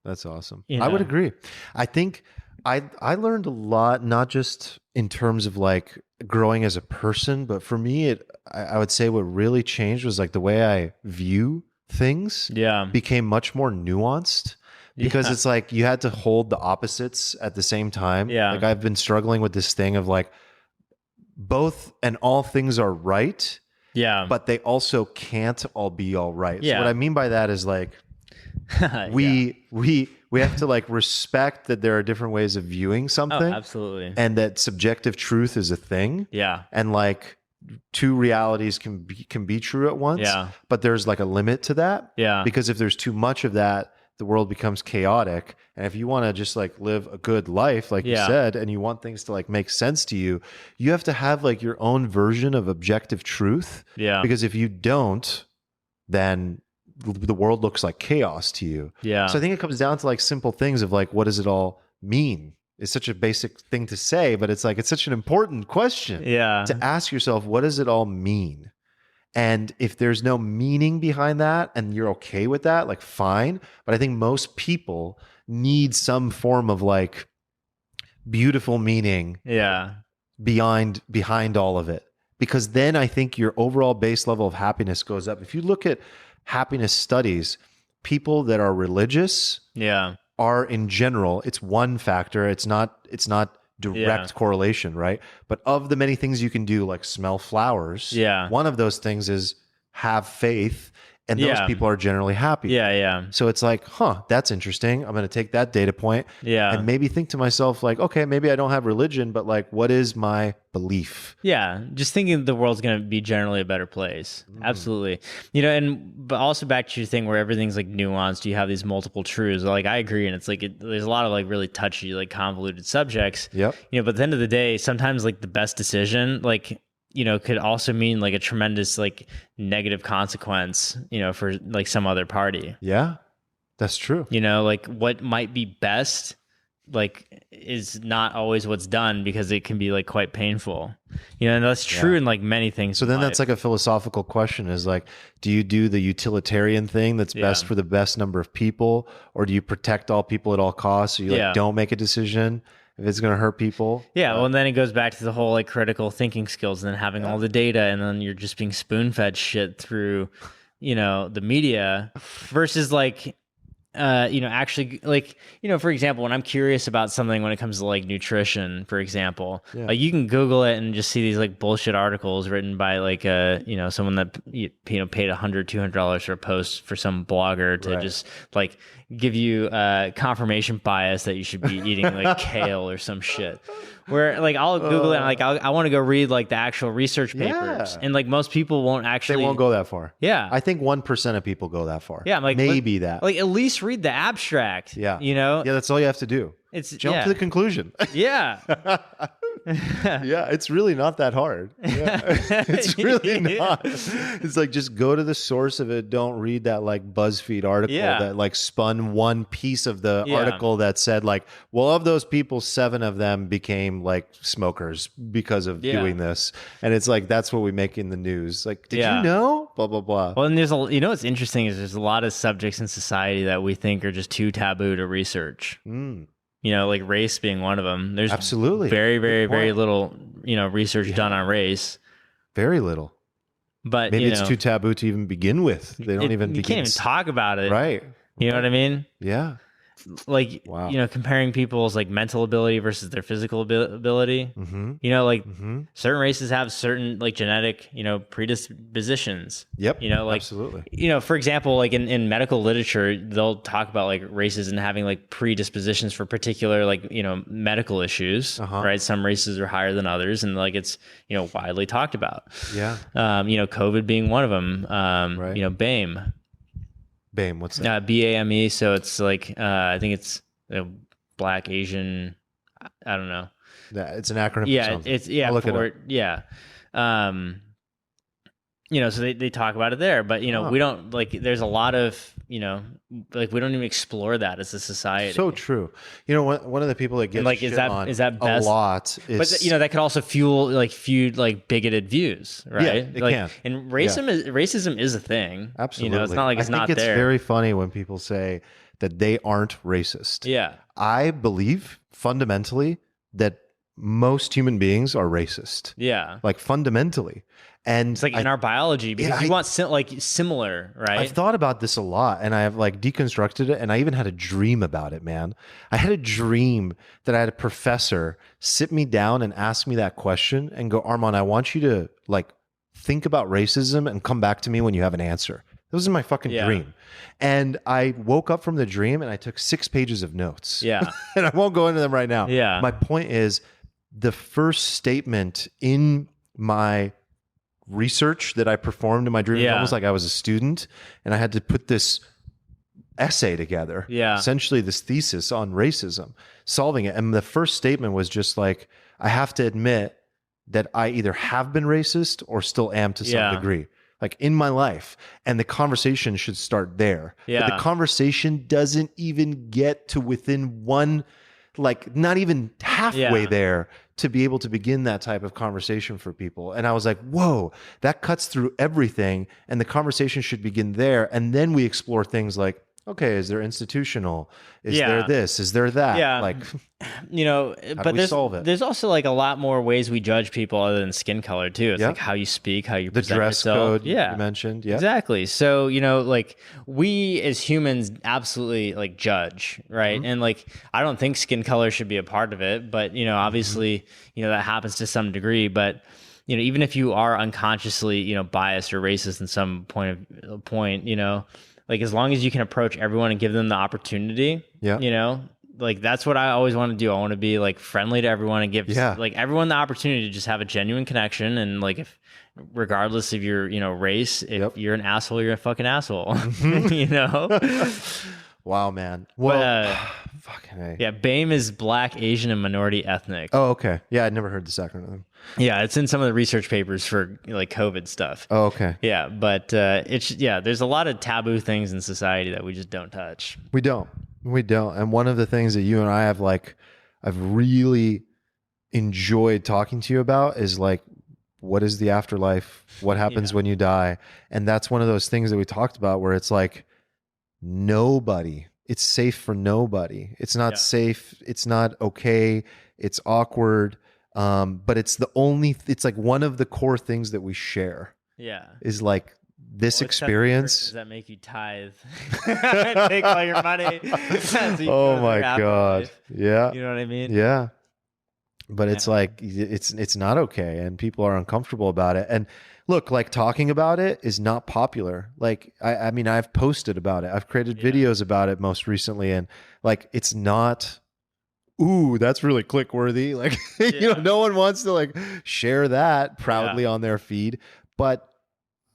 That's awesome. I would agree. I think I learned a lot, not just in terms of like growing as a person, but for me, I would say what really changed was like the way I view things became much more nuanced, because it's like you had to hold the opposites at the same time. Like I've been struggling with this thing of like both and all things are right. But they also can't all be all right. So what I mean by that is like, we have to like respect that there are different ways of viewing something. Absolutely. And that subjective truth is a thing. And like two realities can be true at once. But there's like a limit to that. Because if there's too much of that, the world becomes chaotic. And if you want to just like live a good life, like you said, and you want things to like make sense to you, you have to have like your own version of objective truth. Because if you don't, then the world looks like chaos to you. So I think it comes down to like simple things of like, what does it all mean? It's such a basic thing to say, but it's like, it's such an important question to ask yourself, what does it all mean? And if there's no meaning behind that and you're okay with that, like fine. But I think most people need some form of like beautiful meaning behind all of it. Because then I think your overall base level of happiness goes up. If you look at happiness studies, people that are religious are in general, it's one factor. It's not direct correlation, right? But of the many things you can do, like smell flowers, one of those things is have faith, and those people are generally happy. So it's like, that's interesting. I'm going to take that data point and maybe think to myself like, okay, maybe I don't have religion, but like, what is my belief? Just thinking the world's going to be generally a better place. Absolutely. But also back to your thing where everything's like nuanced. You have these multiple truths. Like I agree. And it's like, there's a lot of like really touchy, like convoluted subjects. But at the end of the day, sometimes like the best decision, like, could also mean like a tremendous like negative consequence, for like some other party. That's true. Like what might be best like is not always what's done because it can be like quite painful, and that's true in like many things. So then that's like a philosophical question is like, do you do the utilitarian thing that's best for the best number of people, or do you protect all people at all costs? So you like don't make a decision if it's going to hurt people? Well, and then it goes back to the whole like critical thinking skills and then having all the data, and then you're just being spoon-fed shit through, the media versus like, actually like, for example, when I'm curious about something when it comes to like nutrition, for example, like you can Google it and just see these like bullshit articles written by like, someone that, paid $100, $200 for a post for some blogger to just like give you confirmation bias that you should be eating like kale or some shit. Where like I'll Google it and like I want to go read like the actual research papers, and like most people won't actually. They won't go that far. Yeah, I think 1% of people go that far. Yeah, I'm like maybe that. Like at least read the abstract. Yeah, Yeah, that's all you have to do. It's jump to the conclusion. Yeah. Yeah, it's really not that hard. Yeah. It's really not. It's like just go to the source of it. Don't read that like BuzzFeed article that like spun one piece of the article that said like, well, of those people, 7 of them became like smokers because of doing this. And it's like, that's what we make in the news. Like, did you know? Blah, blah, blah. Well, and there's what's interesting is there's a lot of subjects in society that we think are just too taboo to research. Like race being one of them. There's absolutely very, very, very little, research done on race. Very little. But maybe it's too taboo to even begin with. They don't even. You can't even talk about it, right? You know what I mean? Yeah. Like comparing people's like mental ability versus their physical ability. Certain races have certain like genetic predispositions. Yep. Absolutely. For example, like in medical literature, they'll talk about like races and having like predispositions for particular like medical issues. Right. Some races are higher than others, and like it's widely talked about. Yeah. COVID being one of them. Right. BAME. BAME, what's that? BAME. So it's like I think it's Black Asian. I don't know. Yeah, it's an acronym. Yeah, for something. it's I'll look for it up. Yeah. So they talk about it there, but we don't like. There's a lot of like we don't even explore that as a society. So true. One of the people that gets like shit is that best? A lot, but that could also fuel like bigoted views, right? Yeah, it can. And racism is a thing. Absolutely. It's not like it's not there. I think it's very funny when people say that they aren't racist. Yeah, I believe fundamentally that most human beings are racist. Yeah, like fundamentally. And it's like in our biology because you want similar, right? I've thought about this a lot, and I have like deconstructed it, and I even had a dream about it, man. I had a dream that I had a professor sit me down and ask me that question and go, Arman, I want you to like think about racism and come back to me when you have an answer. That was in my fucking dream. And I woke up from the dream and I took 6 pages of notes. Yeah. And I won't go into them right now. Yeah. My point is the first statement in my research that I performed in my dream, it was almost like I was a student and I had to put this essay together. Yeah. Essentially this thesis on racism, solving it. And the first statement was just like, I have to admit that I either have been racist or still am to some degree. Like in my life, and the conversation should start there. Yeah. But the conversation doesn't even get to within one, like not even halfway there to be able to begin that type of conversation for people. And I was like, whoa, that cuts through everything. And the conversation should begin there. And then we explore things like, okay, is there institutional? Is there this? Is there that? Yeah. Like, but there's also like a lot more ways we judge people other than skin color too. It's like how you speak, how you present dress yourself. Code you mentioned. Yeah, exactly. So, like we as humans absolutely like judge, right? Mm-hmm. And like, I don't think skin color should be a part of it, but obviously, that happens to some degree, but even if you are unconsciously, biased or racist in some point, like as long as you can approach everyone and give them the opportunity, like that's what I always want to do. I want to be like friendly to everyone and give like everyone the opportunity to just have a genuine connection. And like if regardless of your, race, if you're an asshole, you're a fucking asshole, Wow, man. Well, fucking A. Yeah, BAME is Black, Asian, and Minority Ethnic. Oh, okay. Yeah, I'd never heard this acronym. Yeah, it's in some of the research papers for like COVID stuff. Oh, okay. Yeah, but there's a lot of taboo things in society that we just don't touch. We don't. And one of the things that you and I have like I've really enjoyed talking to you about is like, what is the afterlife? What happens when you die? And that's one of those things that we talked about where it's like, it's safe for nobody. It's not safe. It's not okay. It's awkward. But it's it's like one of the core things that we share. Yeah. Is like this experience. Does that make you tithe? Take all your money. Oh my God. Yeah. You know what I mean? Yeah. But it's like, it's not okay. And people are uncomfortable about it. And look, like talking about it is not popular. Like, I mean, I've posted about it. I've created videos about it most recently. And like, it's not, ooh, that's really click worthy. Like, you know, no one wants to like share that proudly on their feed. But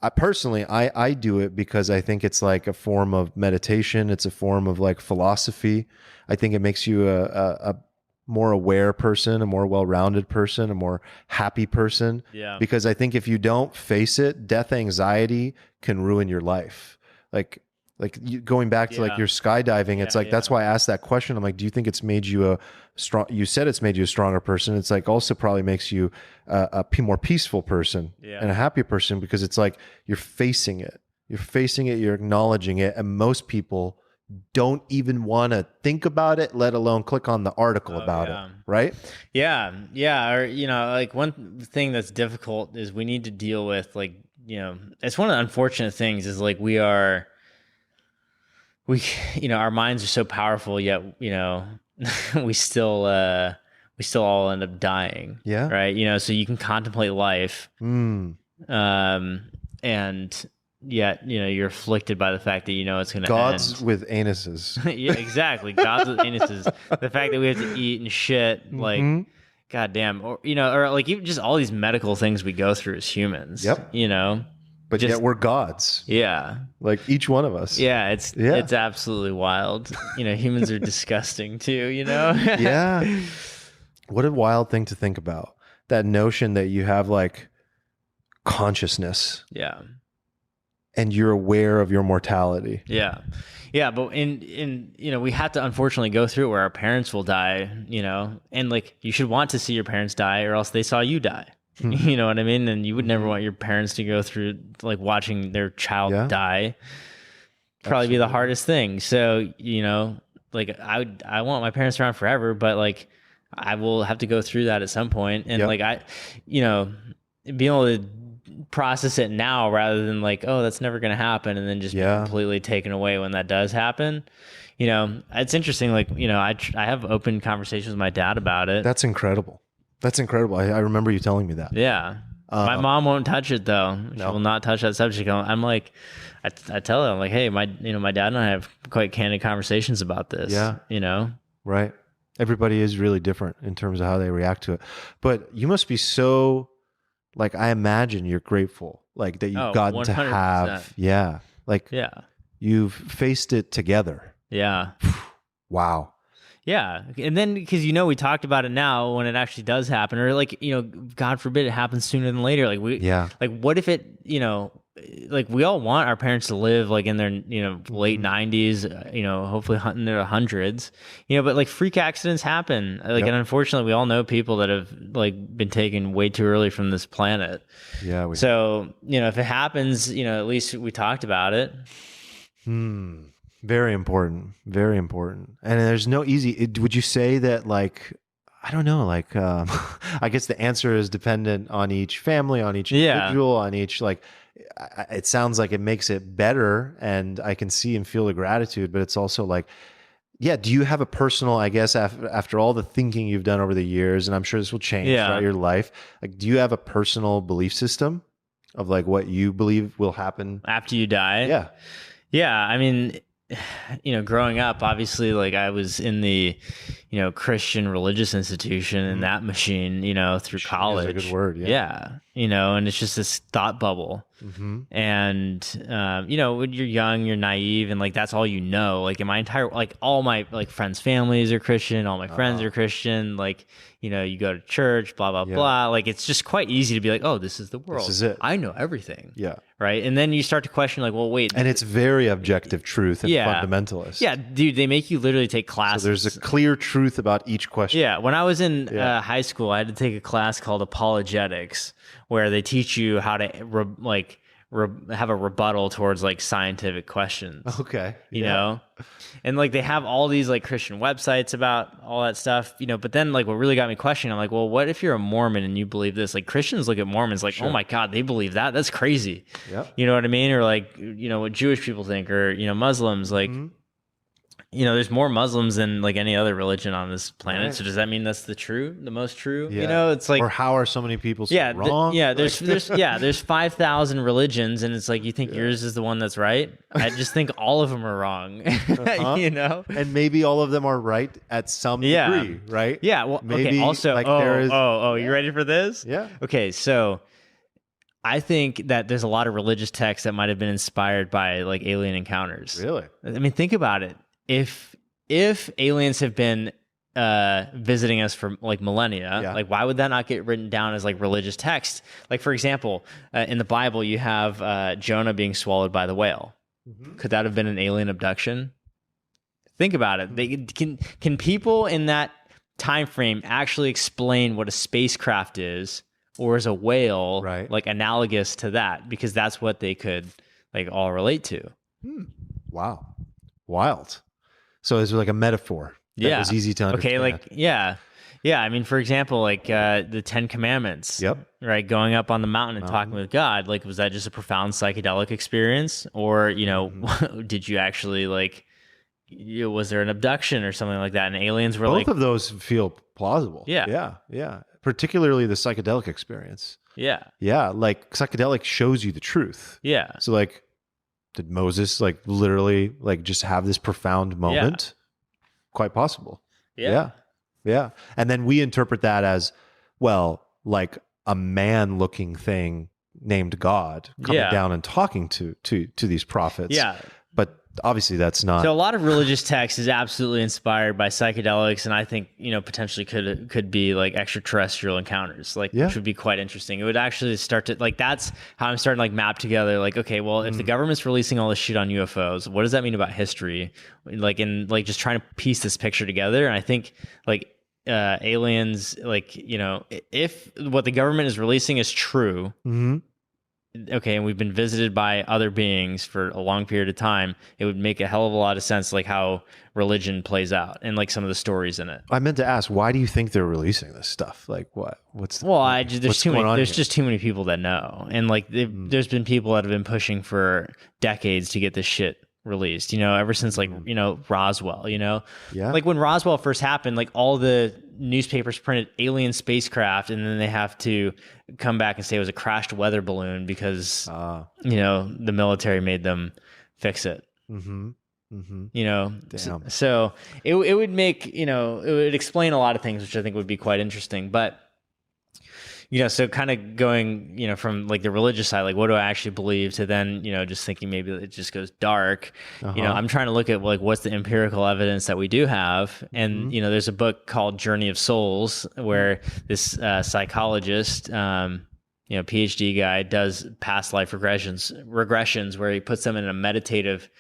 I personally do it because I think it's like a form of meditation. It's a form of like philosophy. I think it makes you a more aware person, a more well-rounded person, a more happy person. Yeah. Because I think if you don't face it, death anxiety can ruin your life. Like going back to like your skydiving, it's like, that's why I asked that question. I'm like, do you think it's made you you said it's made you a stronger person. It's like also probably makes you a more peaceful person and a happier person, because it's like, you're facing it, you're acknowledging it. And most people don't even want to think about it, let alone click on the article about it. Right. Yeah. Yeah. Or, you know, like one thing that's difficult is we need to deal with, like, you know, it's one of the unfortunate things is like, you know, our minds are so powerful, yet, you know, we still all end up dying. Yeah. Right. You know, so you can contemplate life. And yet, you know, you're afflicted by the fact that, you know, it's going to end. Gods with anuses. Yeah, exactly. Gods with anuses. The fact that we have to eat and shit, like, goddamn, or, you know, or like even just all these medical things we go through as humans. Yep. You know, but yet we're gods. Yeah. Like each one of us. Yeah. It's absolutely wild. You know, humans are disgusting too, you know? Yeah. What a wild thing to think about. That notion that you have like consciousness. Yeah. And you're aware of your mortality. Yeah. Yeah. But in, you know, we have to unfortunately go through it where our parents will die, you know, and like you should want to see your parents die or else they saw you die. You know what I mean? And you would never want your parents to go through like watching their child die. Probably be the hardest thing. So, you know, like I want my parents around forever, but like I will have to go through that at some point. And like you know, being able to process it now rather than like, oh, that's never going to happen, and then just be completely taken away when that does happen. You know, it's interesting. Like, you know, I have open conversations with my dad about it. That's incredible. That's incredible. I remember you telling me that. Yeah. My mom won't touch it though. She will not touch that subject. I'm like, I tell her, I'm like, hey, my dad and I have quite candid conversations about this. Yeah. You know? Right. Everybody is really different in terms of how they react to it. But you must be so, like, I imagine you're grateful, like that you've gotten 100%. To have, like, you've faced it together. Yeah. Wow. Yeah. And then, because, you know, we talked about it now when it actually does happen, or like, you know, God forbid it happens sooner than later. Like like what if it, you know, like we all want our parents to live like in their, you know, late 90s, you know, hopefully in their hundreds, you know, but like freak accidents happen. Like, and unfortunately we all know people that have like been taken way too early from this planet. Yeah. So, you know, if it happens, you know, at least we talked about it. Very important. Very important. And there's no easy, would you say that like, I don't know, like, I guess the answer is dependent on each family, on each individual, on each, like, it sounds like it makes it better, and I can see and feel the gratitude, but it's also like, do you have a personal, I guess, after all the thinking you've done over the years, and I'm sure this will change throughout your life, like, do you have a personal belief system of like what you believe will happen after you die? Yeah. I mean, you know, growing up, obviously, like I was in the, you know, Christian religious institution and that machine, you know, through college. Is a good word. Yeah. You know, and it's just this thought bubble. And, when you're young, you're naive, and like, that's all you know. Like in my entire, like all my like friends' families are Christian, all my friends are Christian. Like, you go to church, blah, blah, blah. Like, it's just quite easy to be like, oh, this is the world. This is it. I know everything. Yeah. Right. And then you start to question like, well, wait. And it's very objective truth and fundamentalist. Yeah, dude, they make you literally take classes. So there's a clear truth about each question. Yeah. When I was in high school, I had to take a class called apologetics, where they teach you how to have a rebuttal towards like scientific questions. Okay. You know? And like they have all these like Christian websites about all that stuff, but then like what really got me questioning, I'm like, well, what if you're a Mormon and you believe this? Like Christians look at Mormons like, oh my God, they believe that? That's crazy. Yep. You know what I mean? Or like, what Jewish people think, or, Muslims, like, there's more Muslims than like any other religion on this planet. Right. So does that mean that's the most true? Yeah. It's like, or how are so many people so wrong? There's 5,000 religions, and it's like, you think yours is the one that's right? I just think all of them are wrong. And maybe all of them are right at some degree, right? Yeah. Well, maybe okay. Also, you ready for this? Yeah. Okay. So I think that there's a lot of religious texts that might have been inspired by like alien encounters. Really? I mean, think about it. If aliens have been visiting us for like millennia, like why would that not get written down as like religious text? Like, for example, in the Bible, you have Jonah being swallowed by the whale. Could that have been an alien abduction? Think about it. Can people in that time frame actually explain what a spacecraft is, or is a whale like analogous to that? Because that's what they could like all relate to. Wow. Wild. So it's like a metaphor that was easy to understand. Okay, like, yeah. I mean, for example, like the 10 Commandments, right? Going up on the mountain and talking with God, like, was that just a profound psychedelic experience? Or, did you actually like, was there an abduction or something like that? And aliens were both of those feel plausible. Yeah. Particularly the psychedelic experience. Yeah. Like psychedelic shows you the truth. Yeah. So like, did Moses like literally like just have this profound moment? Quite possible. Yeah. And then we interpret that as, well, like a man looking thing named God coming down and talking to these prophets. Yeah. But obviously that's not. So a lot of religious text is absolutely inspired by psychedelics, and I think potentially could be like extraterrestrial encounters, like which would be quite interesting. It would actually start to like, that's how I'm starting to like map together like, okay, well, if the government's releasing all this shit on UFOs, what does that mean about history? Like, and like just trying to piece this picture together. And I think like aliens, like if what the government is releasing is true. Okay, and we've been visited by other beings for a long period of time, it would make a hell of a lot of sense, like how religion plays out and like some of the stories in it. I meant to ask, why do you think they're releasing this stuff? Like, what's there's just too many people that know, and like there's been people that have been pushing for decades to get this shit released, ever since like, Roswell, like when Roswell first happened, like all the newspapers printed alien spacecraft, and then they have to come back and say it was a crashed weather balloon because, the military made them fix it. Damn. So it would make, it would explain a lot of things, which I think would be quite interesting, but so kind of going, from like the religious side, like what do I actually believe, to then, just thinking maybe it just goes dark. I'm trying to look at like what's the empirical evidence that we do have. And, there's a book called Journey of Souls where this psychologist, PhD guy does past life regressions where he puts them in a meditative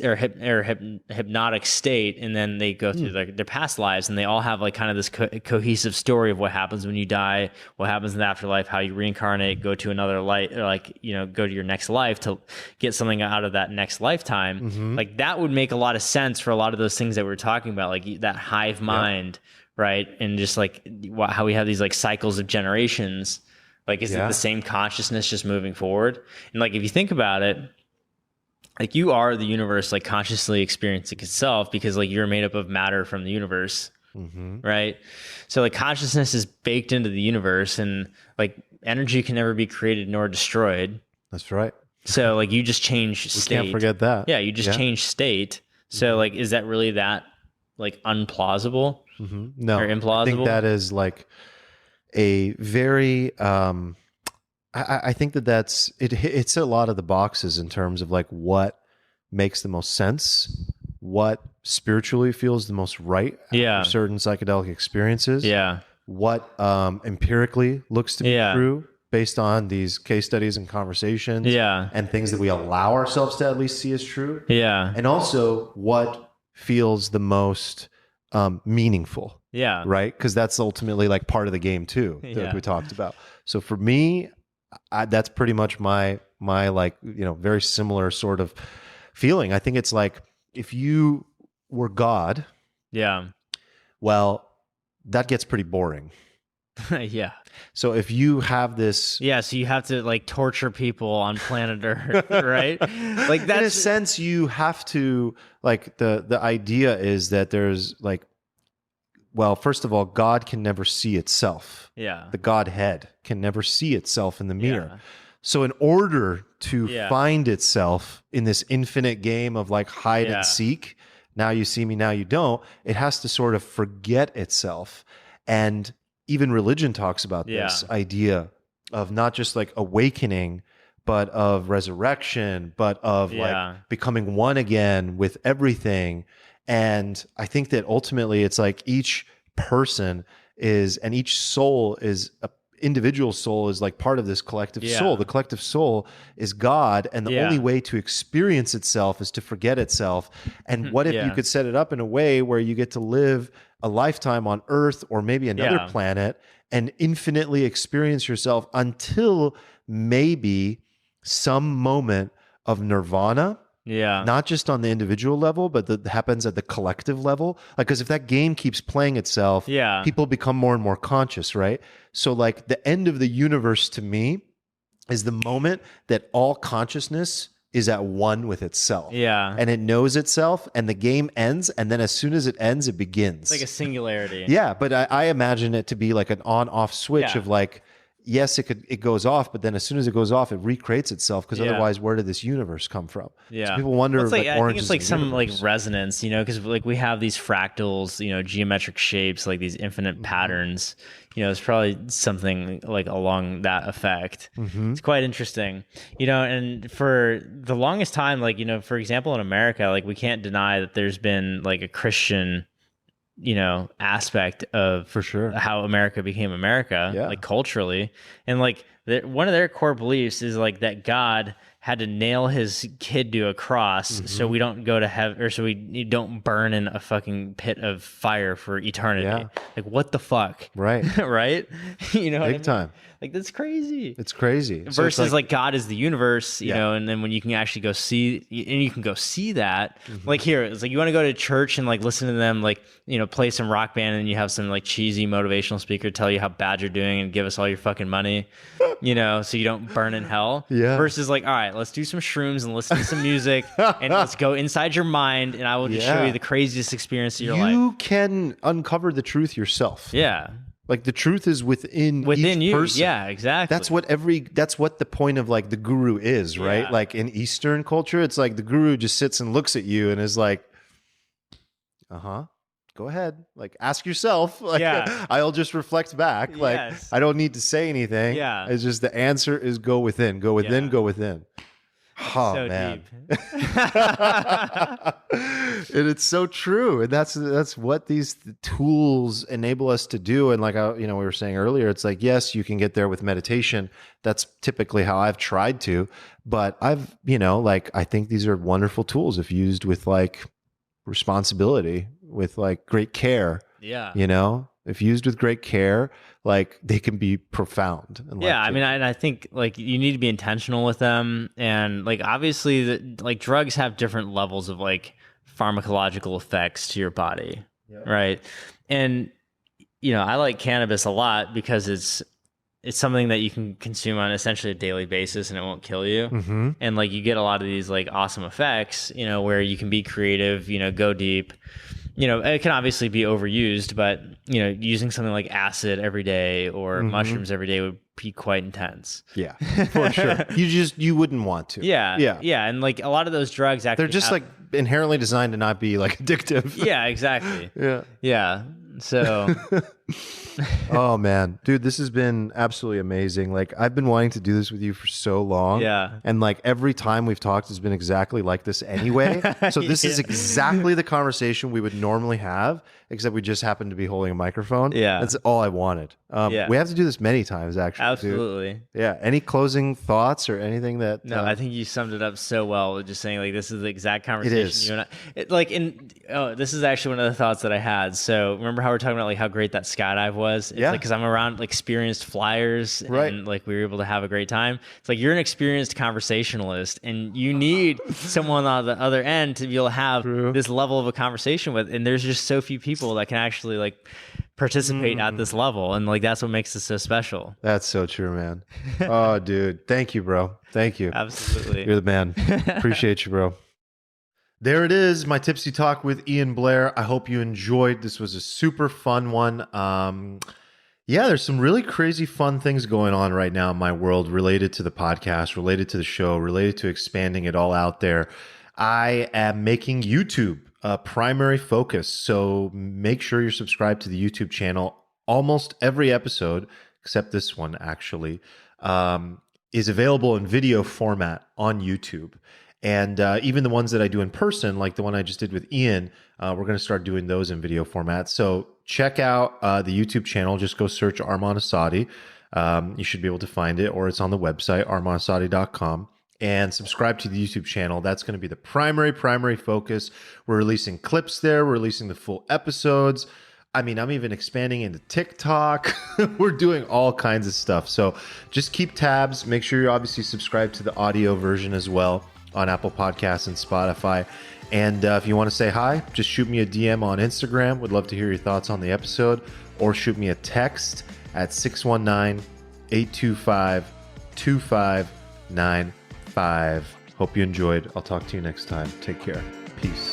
or hypnotic state, and then they go through their past lives, and they all have like kind of this cohesive story of what happens when you die, what happens in the afterlife, how you reincarnate, go to another life, or like go to your next life to get something out of that next lifetime. Like that would make a lot of sense for a lot of those things that we were talking about, like that hive mind, right? And just like how we have these like cycles of generations. Like, is it the same consciousness just moving forward? And like, if you think about it, like you are the universe, like consciously experiencing itself, because like you're made up of matter from the universe, right? So like consciousness is baked into the universe, and like energy can never be created nor destroyed. That's right. So like you just change state. We can't forget that. Yeah, you just change state. So like, is that really that like unplausible? No, or implausible? I think that is like a very I think that's it hits a lot of the boxes in terms of like what makes the most sense, what spiritually feels the most right after certain psychedelic experiences, what empirically looks to be true based on these case studies and conversations, and things that we allow ourselves to at least see as true, and also what feels the most meaningful, right? Because that's ultimately like part of the game too that we talked about. So for me, that's pretty much my like, you know, very similar sort of feeling. I think it's like if you were God, well, that gets pretty boring. So if you have this, so you have to like torture people on planet Earth, right? Like that's in a sense you have to like the idea is that there's like, well, first of all, God can never see itself. The Godhead can never see itself in the mirror. So in order to find itself in this infinite game of like hide and seek, now you see me, now you don't, it has to sort of forget itself. And even religion talks about this idea of not just like awakening, but of resurrection, but of like becoming one again with everything. And I think that ultimately it's like each person is, and each soul is a individual soul is like part of this collective soul. The collective soul is God, and the only way to experience itself is to forget itself. And what if you could set it up in a way where you get to live a lifetime on Earth or maybe another planet and infinitely experience yourself until maybe some moment of nirvana? Not just on the individual level, but that happens at the collective level. Like, because if that game keeps playing itself, people become more and more conscious, right? So like the end of the universe to me is the moment that all consciousness is at one with itself. And it knows itself, and the game ends, and then as soon as it ends, it begins. It's like a singularity. But I imagine it to be like an on-off switch of like, yes, it goes off, but then as soon as it goes off, it recreates itself, because otherwise, where did this universe come from? So people wonder, well, like, I think it's like some like resonance, you know, because like we have these fractals, you know, geometric shapes, like these infinite patterns. You know, it's probably something like along that effect. It's quite interesting, you know, and for the longest time, like, you know, for example, in America, like we can't deny that there's been like a Christian, you know, aspect of for sure how America became America, like culturally. And like one of their core beliefs is like that God had to nail his kid to a cross so we don't go to heaven, or so we don't burn in a fucking pit of fire for eternity. Like, what the fuck? Right. Right? You know, big time. Like, that's crazy. It's crazy. Versus so like God is the universe, you know, and then when you can actually go see, and you can go see that, like here, it's like you want to go to church and like listen to them, like, you know, play some rock band, and you have some like cheesy motivational speaker tell you how bad you're doing and give us all your fucking money, you know, so you don't burn in hell. Versus like, all right, let's do some shrooms and listen to some music and let's go inside your mind, and I will just show you the craziest experience of your life. You can uncover the truth yourself. Like the truth is within each you. person. Yeah, exactly. That's what the point of like the guru is, right? Like in Eastern culture, it's like the guru just sits and looks at you and is like, go ahead. Like, ask yourself. Like, I'll just reflect back. Like, I don't need to say anything. It's just the answer is go within, go within, go within. Oh, so man. Deep. And it's so true. And that's what these tools enable us to do. And like, we were saying earlier, it's like, yes, you can get there with meditation. That's typically how I've tried to, but I've, I think these are wonderful tools if used with like responsibility, with like great care. If used with great care, like they can be profound. And I mean, I think like you need to be intentional with them. And like, obviously like drugs have different levels of like pharmacological effects to your body. Right. And, I like cannabis a lot because it's something that you can consume on essentially a daily basis and it won't kill you. And like, you get a lot of these like awesome effects, where you can be creative, go deep. It can obviously be overused, but, using something like acid every day or mushrooms every day would be quite intense. Yeah, for sure. You wouldn't want to. Yeah. And like a lot of those drugs actually, they're just like inherently designed to not be like addictive. Yeah, exactly. Yeah. So Oh man, dude, this has been absolutely amazing. Like I've been wanting to do this with you for so long. Yeah. And like every time we've talked has been exactly like this anyway. So this is exactly the conversation we would normally have, except we just happen to be holding a microphone. Yeah. That's all I wanted. We have to do this many times actually. Absolutely. Dude. Yeah. Any closing thoughts or anything that No, I think you summed it up so well, just saying like this is the exact conversation you and I this is actually one of the thoughts that I had. So remember how we're talking about like how great that skydive was? It's like because I'm around like experienced flyers and like we were able to have a great time. It's like you're an experienced conversationalist and you need someone on the other end to be able to have this level of a conversation with, and there's just so few people that can actually like participate at this level, and like that's what makes it so special. That's so true, man. Oh dude, thank you, bro. Thank you. Absolutely. You're the man. Appreciate you, bro. There it is, my Tipsy Talk with Ian Blair. I hope you enjoyed. This was a super fun one. Yeah, there's some really crazy fun things going on right now in my world related to the podcast, related to the show, related to expanding it all out there. I am making YouTube a primary focus, so make sure you're subscribed to the YouTube channel. Almost every episode, except this one actually, is available in video format on YouTube. And even the ones that I do in person, like the one I just did with Ian, we're going to start doing those in video format. So check out the YouTube channel. Just go search Arman Assadi. You should be able to find it, or it's on the website, armanassadi.com. And subscribe to the YouTube channel. That's going to be the primary focus. We're releasing clips there. We're releasing the full episodes. I mean, I'm even expanding into TikTok. We're doing all kinds of stuff. So just keep tabs. Make sure you obviously subscribe to the audio version as well on Apple Podcasts and Spotify. And if you want to say hi, just shoot me a DM on Instagram. Would love to hear your thoughts on the episode, or shoot me a text at 619-825-2595. Hope you enjoyed. I'll talk to you next time. Take care. Peace.